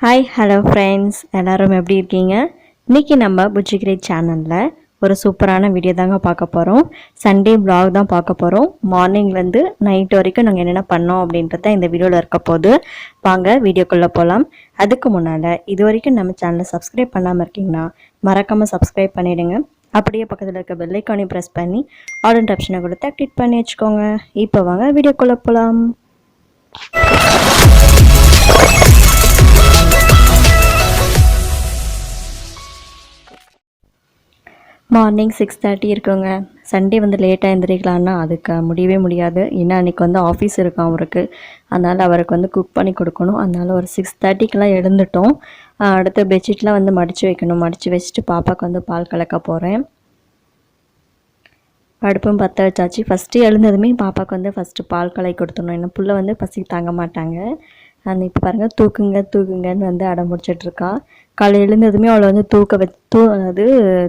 Hi hello friends, எல்லோரும் எப்படி இருக்கீங்க? இன்றைக்கி நம்ம புஜி கிரியேட் சேனலில் ஒரு சூப்பரான வீடியோ தாங்க பார்க்க போகிறோம். சண்டே vlog தான் பார்க்க போகிறோம். மார்னிங்லேருந்து நைட் வரைக்கும் நாங்கள் என்னென்ன பண்ணோம் அப்படின்றத இந்த வீடியோவில் இருக்க போது வாங்க வீடியோக்குள்ளே போகலாம். அதுக்கு முன்னால் இது வரைக்கும் நம்ம சேனலை சப்ஸ்கிரைப் பண்ணாமல் இருக்கீங்கன்னா மறக்காமல் சப்ஸ்கிரைப் பண்ணிவிடுங்க. அப்படியே பக்கத்தில் இருக்க பெல் ஐக்கானையும் ப்ரெஸ் பண்ணி ஆல் ஆப்ஷனை கொடுத்து கிளிக் பண்ணி வச்சுக்கோங்க. இப்போ வாங்க வீடியோக்குள்ளே போகலாம். மார்னிங் 6:30 இருக்குங்க. சண்டே வந்து லேட்டாக எழுந்திரிக்கலான்னா அதுக்கு முடியவே முடியாது. ஏன்னா அன்றைக்கி வந்து ஆஃபீஸ் இருக்கும் அவருக்கு. அதனால் அவருக்கு வந்து குக் பண்ணி கொடுக்கணும். அதனால் ஒரு 6:30க்கெலாம் எழுந்துட்டோம். அடுத்து பெட்ஷீட்லாம் வந்து மடித்து வைக்கணும். மடித்து வச்சுட்டு பாப்பாவுக்கு வந்து பால் கலக்க போகிறேன். அடுப்பும் பற்ற வச்சாச்சு. ஃபஸ்ட்டு எழுந்ததுமே பாப்பாவுக்கு வந்து ஃபஸ்ட்டு பால் கலக்கி கொடுத்துடணும். ஏன்னா புள்ள வந்து பசி தாங்க மாட்டாங்க. அந்த இப்போ பாருங்கள் தூக்குங்கன்னு வந்து அடம் முடிச்சிட்ருக்கா. காலை எழுந்ததுமே அவளை வந்து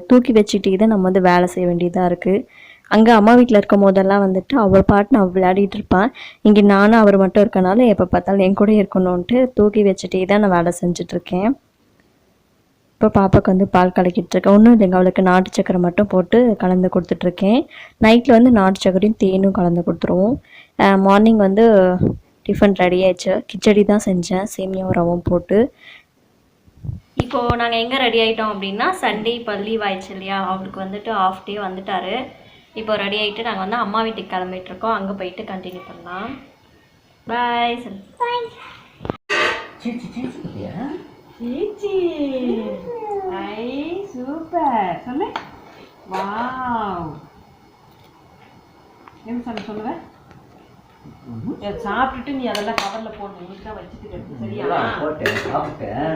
தூக்கி வச்சுட்டே தான் நம்ம வந்து வேலை செய்ய வேண்டியதாக இருக்குது. அங்கே அம்மா வீட்டில் இருக்கும் போதெல்லாம் வந்துட்டு அவள் பாட்டு அவள் விளையாடிட்டு இருப்பான். இங்கே நானும் அவர் மட்டும் இருக்கனால எப்போ பார்த்தாலும் என் கூட இருக்கணும்ன்ட்டு தூக்கி வச்சுட்டே தான் நான் வேலை செஞ்சிட்ருக்கேன். இப்போ பாப்பாவுக்கு வந்து பால் கலக்கிட்டுருக்கேன். ஒன்றும் இல்லைங்க, அவளுக்கு நாட்டு சக்கரை மட்டும் போட்டு கலந்து கொடுத்துட்ருக்கேன். நைட்டில் வந்து நாட்டு சக்கரையும் தேனும் கலந்து கொடுத்துருவோம். மார்னிங் வந்து டிஃபன் ரெடி ஆயிடுச்சு. கிச்சடி தான் செஞ்சேன், சேமியாவும் ரவும் போட்டு. இப்போது நாங்கள் எங்கே ரெடி ஆகிட்டோம் அப்படின்னா, சண்டே இப்போ லீவ் ஆயிடுச்சு இல்லையா, அவருக்கு வந்துட்டு ஆஃப் டே வந்துட்டார். இப்போ ரெடி ஆகிட்டு நாங்கள் வந்து அம்மா வீட்டுக்கு கிளம்பிட்டுருக்கோம். அங்கே போயிட்டு கண்டினியூ பண்ணலாம். Bye sir. சூப்பர் சொல்லு. வாவ், என்ன சொல்ல சொல்லுவேன். சாப்பிட்டுட்டு நீ அதெல்லாம் கவர்ல போடணும். நீட்டா வச்சுட்டு சரியா?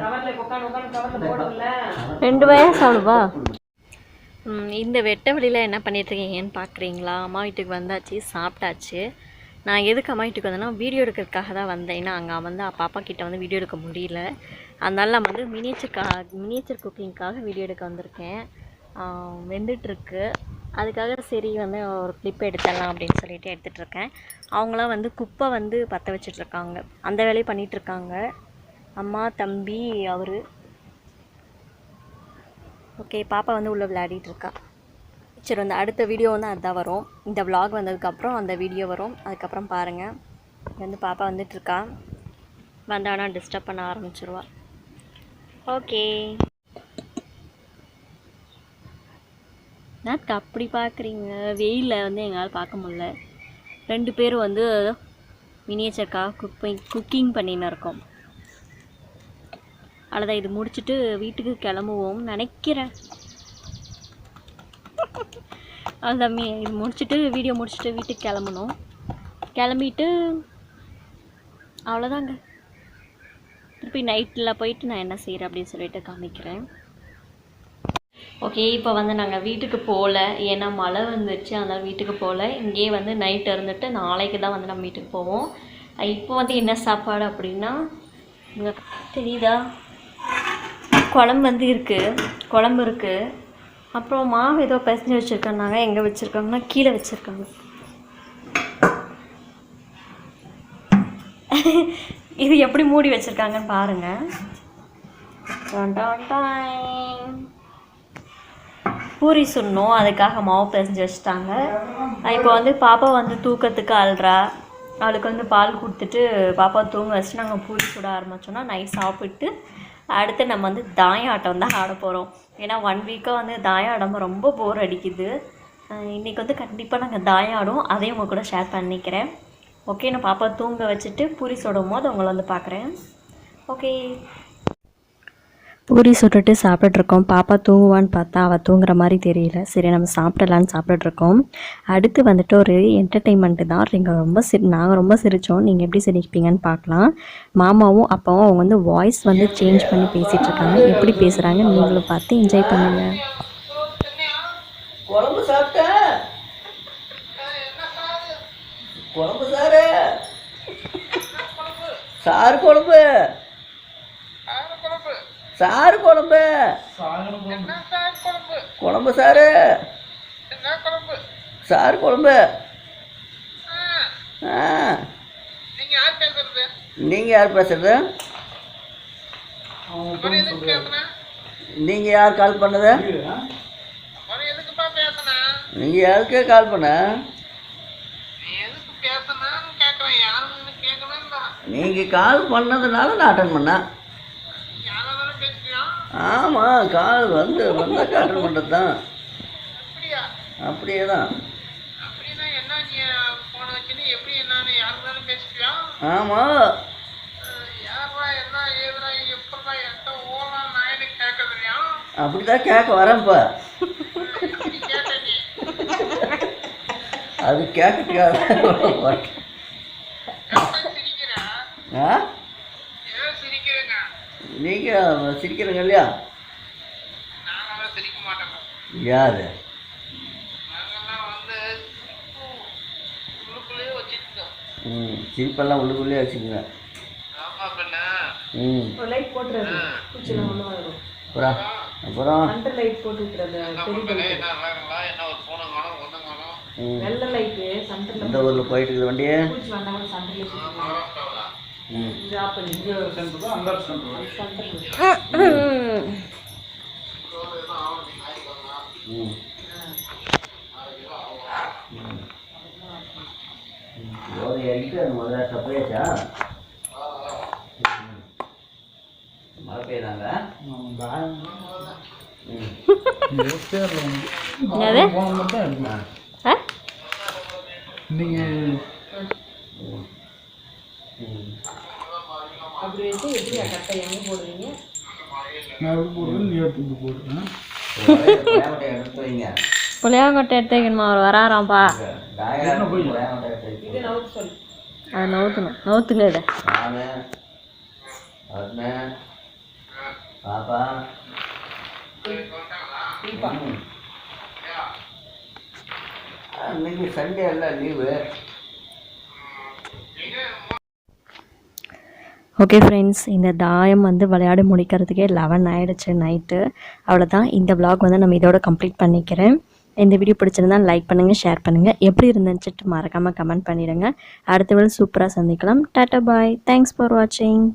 கவர்ல உட்காந்து கவர்ல போடல. 2 வயசு சாப்பிடுவா. இந்த வெட்ட வழியில் என்ன பண்ணிட்டுருக்கீங்கன்னு பார்க்குறீங்களா? அம்மா வீட்டுக்கு வந்தாச்சு, சாப்பிட்டாச்சு. நான் எதுக்கு அம்மா வீட்டுக்கு வந்தேன்னா வீடியோ எடுக்கிறதுக்காக தான் வந்தேன். ஏன்னா அங்கே வந்து பாப்பா கிட்ட வந்து வீடியோ எடுக்க முடியல. அதனால நான் வந்து மினியேச்சர் குக்கிங்காக வீடியோ எடுக்க வந்திருக்கேன். வெந்துட்டுருக்கு. அதுக்காக சரி வந்து ஒரு கிளிப் எடுத்துடலாம் அப்படின்னு சொல்லிட்டு எடுத்துகிட்ருக்கேன். அவங்களாம் வந்து குப்பை வந்து பற்ற வச்சிட்ருக்காங்க. அந்த வேலையை பண்ணிகிட்ருக்காங்க. அம்மா, தம்பி, அவர். ஓகே, பாப்பா வந்து உள்ளே விளையாடிட்டுருக்கா. சரி, வந்து அடுத்த வீடியோ வந்து அதுதான் வரும். இந்த விலாக் வந்ததுக்கப்புறம் அந்த வீடியோ வரும். அதுக்கப்புறம் பாருங்கள். வந்து பாப்பா வந்துட்டுருக்கா. வந்தானா டிஸ்டர்ப் பண்ண ஆரம்பிச்சிருவா. ஓகே, நான் அப்படி பார்க்குறீங்க. வெயிலில் வந்து எங்களால் பார்க்க முடியல. 2 பேரும் வந்து மினியேச்சருக்காக குக்கிங் பண்ணின்னு இருக்கோம். அவ்வளோதான், இது முடிச்சுட்டு வீட்டுக்கு கிளம்புவோம் நினைக்கிறேன். அவ்வளோதான், இது முடிச்சுட்டு வீடியோ முடிச்சுட்டு வீட்டுக்கு கிளம்பணும். கிளம்பிட்டு அவ்வளோதாங்க. திருப்பி நைட்டில் போயிட்டு நான் என்ன செய்கிறேன் அப்படின்னு சொல்லிட்டு காமிக்கிறேன். ஓகே, இப்போ வந்து நாங்கள் வீட்டுக்கு போகல. ஏன்னா மழை வந்துடுச்சு, அதனால் வீட்டுக்கு போகல. இங்கேயே வந்து நைட்டு இருந்துட்டு நாளைக்கு தான் வந்து நம்ம வீட்டுக்கு போவோம். இப்போ வந்து என்ன சாப்பாடு அப்படின்னா, இங்கே தெரியுதா, குழம்பு வந்து இருக்குது. குழம்பு இருக்குது. அப்புறம் மாவு ஏதோ பிசைஞ்சு வச்சுருக்காங்க. எங்கே வச்சுருக்காங்கன்னா கீழே வச்சுருக்காங்க. இது எப்படி மூடி வச்சுருக்காங்கன்னு பாருங்கள். பூரி சுடணும், அதுக்காக மாவு பிசைஞ்சு வச்சுட்டாங்க. இப்போ வந்து பாப்பா வந்து தூக்கத்துக்கு அழுறா. அவளுக்கு வந்து பால் கொடுத்துட்டு பாப்பா தூங்க வச்சுட்டு நாங்கள் பூரி சுட ஆரம்பித்தோன்னா நைட் சாப்பிட்டு அடுத்து நம்ம வந்து தாயாட்டம் தான் ஆட போகிறோம். ஏன்னா 1 வீக்காக வந்து தாயாடம் ரொம்ப போர் அடிக்குது. இன்றைக்கி வந்து கண்டிப்பாக நாங்கள் தாயாடும், அதையும் உங்கள் கூட ஷேர் பண்ணிக்கிறேன். ஓகே, நான் பாப்பா தூங்க வச்சுட்டு பூரி சுடும் போது உங்களை வந்து பார்க்குறேன். ஓகே, பூரி சுட்டுட்டு சாப்பிட்ருக்கோம். பாப்பா தூங்குவான்னு பார்த்தா அவள் தூங்குற மாதிரி தெரியல. சரி, நம்ம சாப்பிடலான்னு சாப்பிட்டுட்ருக்கோம். அடுத்து வந்துட்டு ஒரு என்டர்டெயின்மெண்ட்டு தான். நாங்கள் ரொம்ப சிரித்தோம். நீங்கள் எப்படி சிரிப்பீங்கன்னு பார்க்கலாம். மாமாவும் அப்பாவும் அவங்க வந்து வாய்ஸ் வந்து சேஞ்ச் பண்ணி பேசிகிட்ருக்காங்க. எப்படி பேசுகிறாங்க நீங்களும் பார்த்து என்ஜாய் பண்ணுங்கள். குழம்பு சாப்பிட்டேன். குழம்பு சாரு, சாறு குழம்பு, சாறு குழம்பு, குழம்பு சாரு, சாறு குழம்பு. நீங்கள் யார் பேசுறது? நீங்கள் யார் கால் பண்ணது? நீங்கள் யாருக்கே கால் பண்ண? நீங்கள் கால் பண்ணதுனால நான் அட்டன் பண்ணேன். ஆமாம், கால் வந்தால் அட்டன் பண்ணுறது தான். அப்படியே தான். ஆமாம், அப்படிதான் கேட்க வரேன்ப்பா. அது கேட்கறதுக்காக நீங்கள் சிரிக்கிறீங்க இல்லையா? யாரு? சிரிப்பெல்லாம் உள்ளுக்குள்ளேயே வச்சுக்கோங்க. அப்புறம் எந்த ஊரில் போயிட்டு இருக்குது வண்டியே? முதல்ல சப்ளைச்சா மழை பெய்யுதாங்க. புளியாங்கொட்டை எடுத்து வைக்கணுமா? அவர் வராராம்ப்பா. அதை நவுத்தணும். நவுத்துங்க இதை. பாப்பா இன்னைக்கு சண்டே எல்லாம் லீவு. ஓகே ஃப்ரெண்ட்ஸ், இந்த தாயம் வந்து விளையாடி முடிக்கிறதுக்கே 11 ஆகிடுச்சு நைட்டு. அவ்வளோதான், இந்த விலாக் வந்து நம்ம இதோட கம்ப்ளீட் பண்ணிக்கிறேன். இந்த வீடியோ பிடிச்சிருந்தா லைக் பண்ணுங்கள், ஷேர் பண்ணுங்கள். எப்படி இருந்துச்சுட்டு மறக்காமல் கமெண்ட் பண்ணிடுங்க. அடுத்த வேலை சூப்பராக சந்திக்கலாம். Tata bye. தேங்க்ஸ் ஃபார் வாட்சிங்.